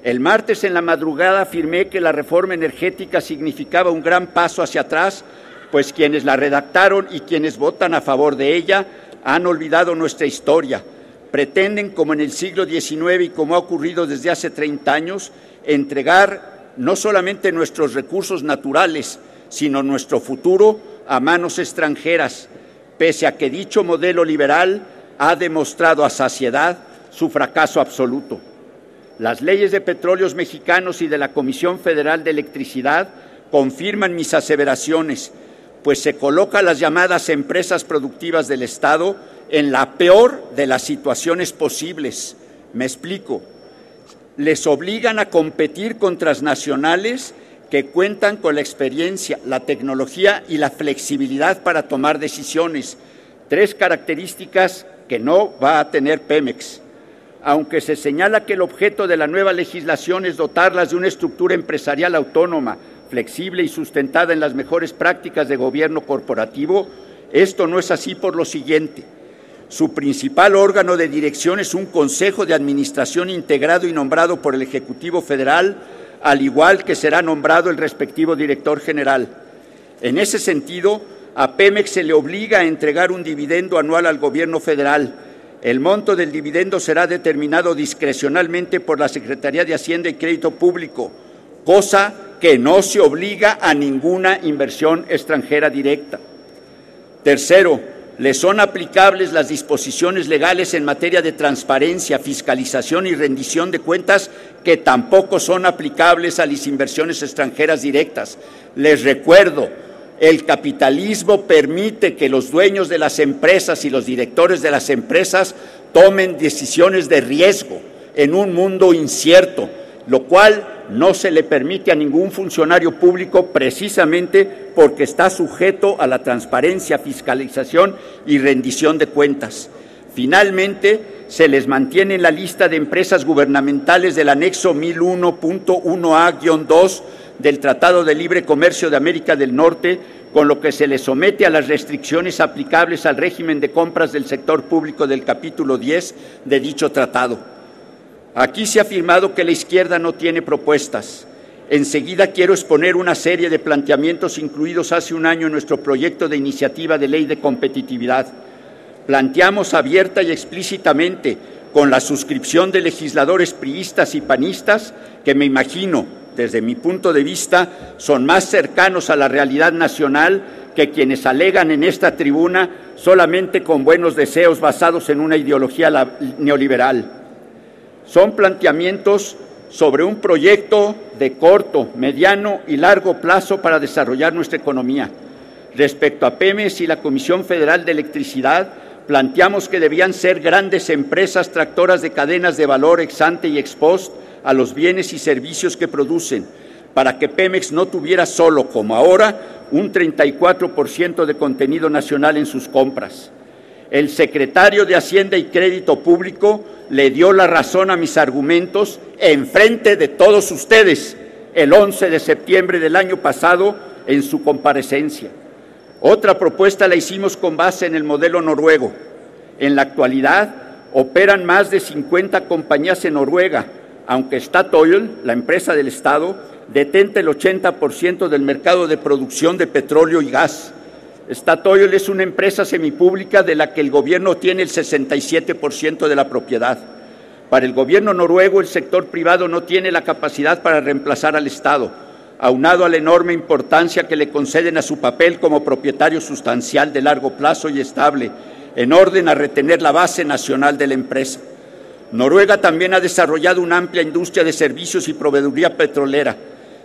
El martes en la madrugada afirmé que la reforma energética significaba un gran paso hacia atrás, pues quienes la redactaron y quienes votan a favor de ella han olvidado nuestra historia. Pretenden, como en el siglo XIX y como ha ocurrido desde hace 30 años, entregar no solamente nuestros recursos naturales, sino nuestro futuro a manos extranjeras, pese a que dicho modelo liberal ha demostrado a saciedad su fracaso absoluto. Las leyes de petróleos mexicanos y de la Comisión Federal de Electricidad confirman mis aseveraciones, pues se coloca a las llamadas empresas productivas del Estado en la peor de las situaciones posibles. Me explico. Les obligan a competir con transnacionales que cuentan con la experiencia, la tecnología y la flexibilidad para tomar decisiones, 3 características que no va a tener Pemex. Aunque se señala que el objeto de la nueva legislación es dotarlas de una estructura empresarial autónoma, flexible y sustentada en las mejores prácticas de gobierno corporativo, esto no es así por lo siguiente. Su principal órgano de dirección es un Consejo de Administración integrado y nombrado por el Ejecutivo Federal, al igual que será nombrado el respectivo director general. En ese sentido, a Pemex se le obliga a entregar un dividendo anual al gobierno federal. El monto del dividendo será determinado discrecionalmente por la Secretaría de Hacienda y Crédito Público, cosa que no se obliga a ninguna inversión extranjera directa. Tercero, le son aplicables las disposiciones legales en materia de transparencia, fiscalización y rendición de cuentas, que tampoco son aplicables a las inversiones extranjeras directas. Les recuerdo, el capitalismo permite que los dueños de las empresas y los directores de las empresas tomen decisiones de riesgo en un mundo incierto, lo cual no se le permite a ningún funcionario público precisamente porque está sujeto a la transparencia, fiscalización y rendición de cuentas. Finalmente, se les mantiene en la lista de empresas gubernamentales del anexo 1001.1a-2 del Tratado de Libre Comercio de América del Norte, con lo que se les somete a las restricciones aplicables al régimen de compras del sector público del capítulo 10 de dicho tratado. Aquí se ha afirmado que la izquierda no tiene propuestas. Enseguida quiero exponer una serie de planteamientos incluidos hace un año en nuestro proyecto de iniciativa de ley de competitividad. Planteamos abierta y explícitamente, con la suscripción de legisladores priistas y panistas, que me imagino, desde mi punto de vista, son más cercanos a la realidad nacional que quienes alegan en esta tribuna solamente con buenos deseos basados en una ideología neoliberal. Son planteamientos sobre un proyecto de corto, mediano y largo plazo para desarrollar nuestra economía. Respecto a Pemex y la Comisión Federal de Electricidad, planteamos que debían ser grandes empresas tractoras de cadenas de valor ex ante y ex post a los bienes y servicios que producen, para que Pemex no tuviera solo, como ahora, un 34% de contenido nacional en sus compras. El secretario de Hacienda y Crédito Público le dio la razón a mis argumentos enfrente de todos ustedes el 11 de septiembre del año pasado en su comparecencia. Otra propuesta la hicimos con base en el modelo noruego. En la actualidad operan más de 50 compañías en Noruega, aunque Statoil, la empresa del Estado, detenta el 80% del mercado de producción de petróleo y gas. Statoil es una empresa semipública de la que el gobierno tiene el 67% de la propiedad. Para el gobierno noruego, el sector privado no tiene la capacidad para reemplazar al Estado, aunado a la enorme importancia que le conceden a su papel como propietario sustancial de largo plazo y estable, en orden a retener la base nacional de la empresa. Noruega también ha desarrollado una amplia industria de servicios y proveeduría petrolera.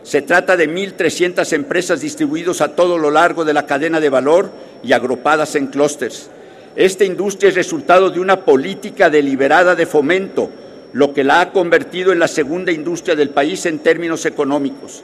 Se trata de 1.300 empresas distribuidas a todo lo largo de la cadena de valor y agrupadas en clústeres. Esta industria es resultado de una política deliberada de fomento, lo que la ha convertido en la segunda industria del país en términos económicos.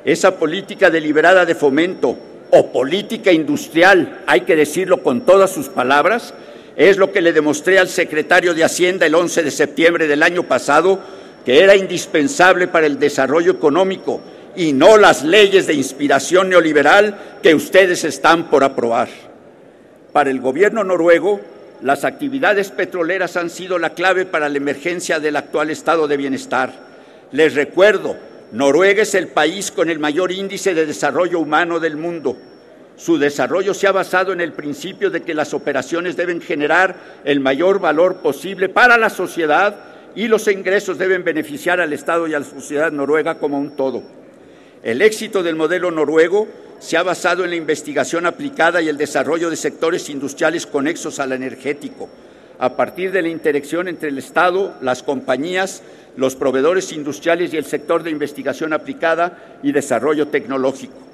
Esa política deliberada de fomento, o política industrial, hay que decirlo con todas sus palabras, es lo que le demostré al secretario de Hacienda el 11 de septiembre del año pasado, que era indispensable para el desarrollo económico y no las leyes de inspiración neoliberal que ustedes están por aprobar. Para el gobierno noruego, las actividades petroleras han sido la clave para la emergencia del actual estado de bienestar. Les recuerdo, Noruega es el país con el mayor índice de desarrollo humano del mundo. Su desarrollo se ha basado en el principio de que las operaciones deben generar el mayor valor posible para la sociedad y los ingresos deben beneficiar al Estado y a la sociedad noruega como un todo. El éxito del modelo noruego se ha basado en la investigación aplicada y el desarrollo de sectores industriales conexos al energético, a partir de la interacción entre el Estado, las compañías, los proveedores industriales y el sector de investigación aplicada y desarrollo tecnológico.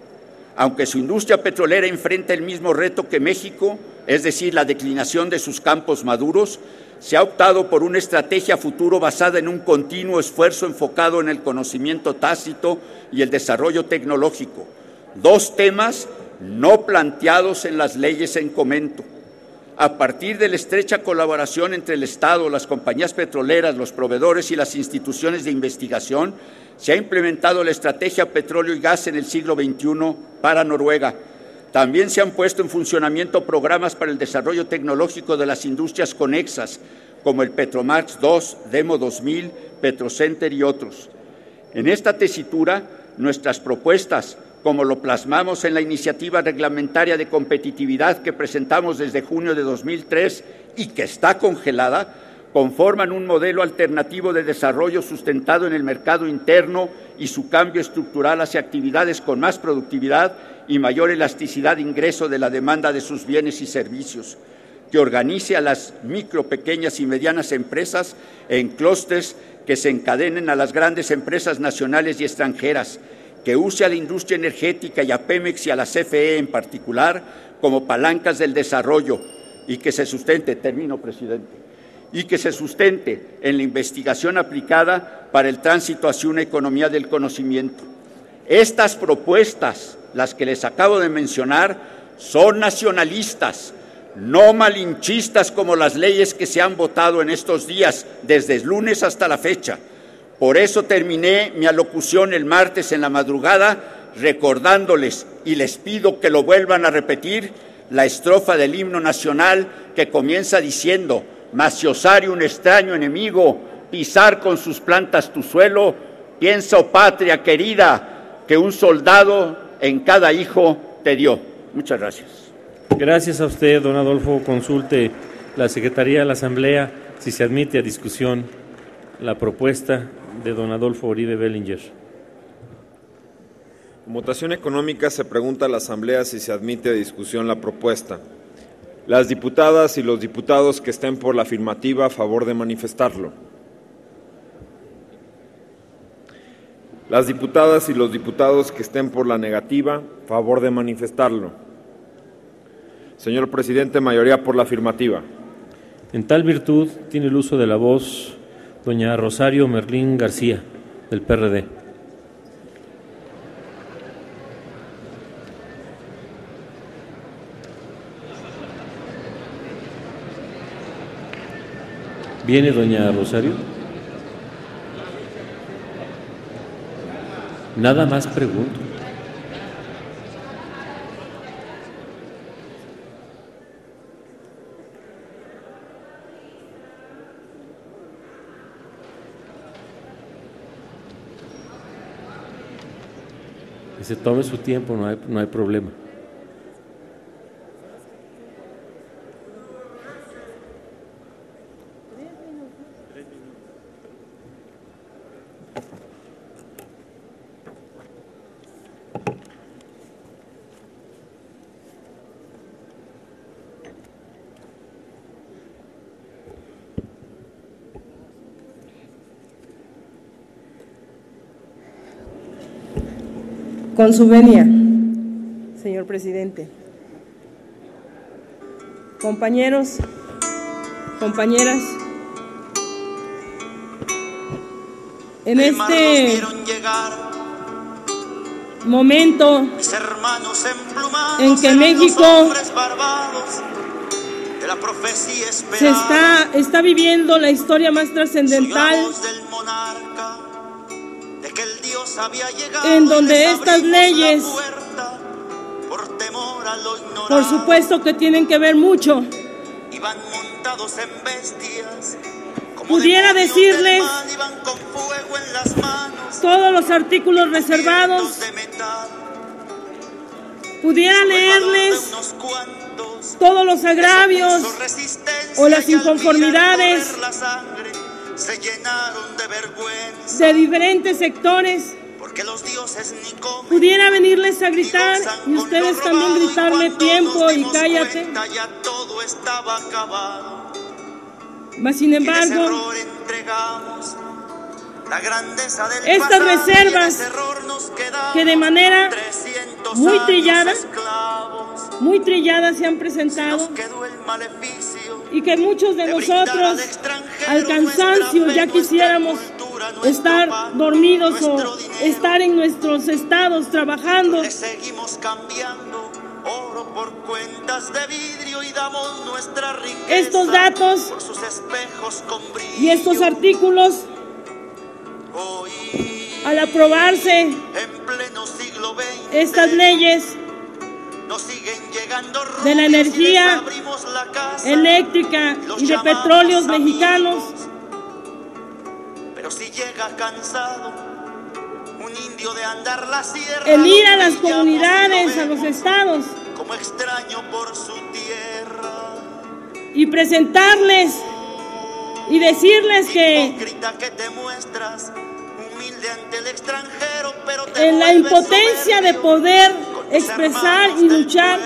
Aunque su industria petrolera enfrenta el mismo reto que México, es decir, la declinación de sus campos maduros, se ha optado por una estrategia futuro basada en un continuo esfuerzo enfocado en el conocimiento tácito y el desarrollo tecnológico, dos temas no planteados en las leyes en comento. A partir de la estrecha colaboración entre el Estado, las compañías petroleras, los proveedores y las instituciones de investigación, se ha implementado la estrategia petróleo y gas en el siglo XXI para Noruega. También se han puesto en funcionamiento programas para el desarrollo tecnológico de las industrias conexas, como el Petromax 2, Demo 2000, Petrocenter y otros. En esta tesitura, nuestras propuestas, como lo plasmamos en la iniciativa reglamentaria de competitividad que presentamos desde junio de 2003 y que está congelada, conforman un modelo alternativo de desarrollo sustentado en el mercado interno y su cambio estructural hacia actividades con más productividad y mayor elasticidad de ingreso de la demanda de sus bienes y servicios, que organice a las micro, pequeñas y medianas empresas en clústeres que se encadenen a las grandes empresas nacionales y extranjeras, que use a la industria energética y a Pemex y a la CFE en particular como palancas del desarrollo y que se sustente, termino, presidente, y que se sustente en la investigación aplicada para el tránsito hacia una economía del conocimiento. Estas propuestas, las que les acabo de mencionar, son nacionalistas, no malinchistas como las leyes que se han votado en estos días, desde el lunes hasta la fecha. Por eso terminé mi alocución el martes en la madrugada recordándoles, y les pido que lo vuelvan a repetir, la estrofa del himno nacional que comienza diciendo: mas si osare un extraño enemigo pisar con sus plantas tu suelo, piensa, oh patria querida, que un soldado en cada hijo te dio. Muchas gracias. Gracias a usted, don Adolfo. Consulte la Secretaría de la Asamblea si se admite a discusión la propuesta de don Adolfo Uribe Bellinger. En votación económica se pregunta a la Asamblea si se admite a discusión la propuesta. Las diputadas y los diputados que estén por la afirmativa, a favor de manifestarlo. Las diputadas y los diputados que estén por la negativa, a favor de manifestarlo. Señor presidente, mayoría por la afirmativa. En tal virtud tiene el uso de la voz doña Rosario Merlín García, del PRD. ¿Viene doña Rosario? Nada más pregunto. Que se tome su tiempo, no hay problema. Con su venia, señor presidente. Compañeros, compañeras, en este momento en que México se está viviendo la historia más trascendental, en donde estas leyes, por supuesto que tienen que ver mucho, pudiera decirles todos los artículos reservados, pudiera leerles todos los agravios o las inconformidades de diferentes sectores, pudiera venirles a gritar y ustedes también gritarme tiempo y cállate. Mas sin embargo, estas reservas que de manera muy trillada se han presentado y que muchos de nosotros al cansancio ya quisiéramos estar dormidos o estar en nuestros estados trabajando. Estos datos y estos artículos, al aprobarse estas leyes de la energía eléctrica y de petróleos mexicanos, el ir a las comunidades, a los estados y presentarles y decirles que en la impotencia de poder expresar y luchar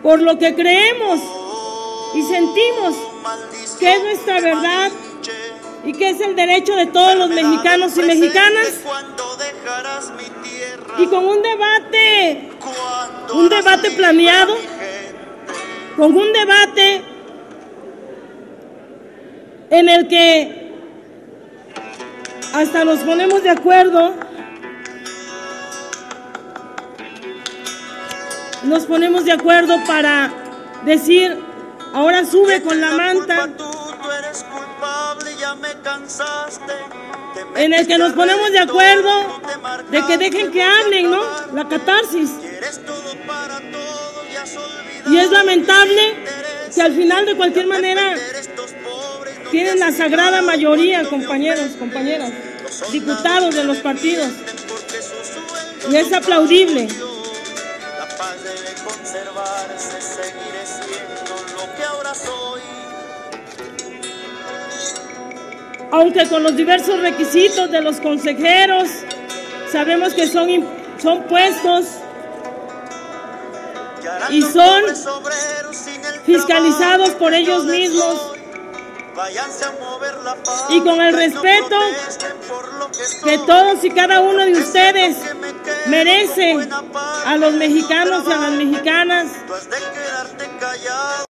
por lo que creemos y sentimos que es nuestra verdad y que es el derecho de todos los mexicanos y mexicanas, y con un debate planeado, con un debate en el que hasta nos ponemos de acuerdo, para decir, ahora sube con la manta, en el que nos ponemos de acuerdo de que dejen que hablen, ¿no? La catarsis. Y es lamentable que al final, de cualquier manera, tienen la sagrada mayoría, compañeros, compañeras, diputados de los partidos. Y es aplaudible. Aunque con los diversos requisitos de los consejeros, sabemos que son puestos y son fiscalizados por ellos mismos, y con el respeto que todos y cada uno de ustedes merece a los mexicanos y a las mexicanas.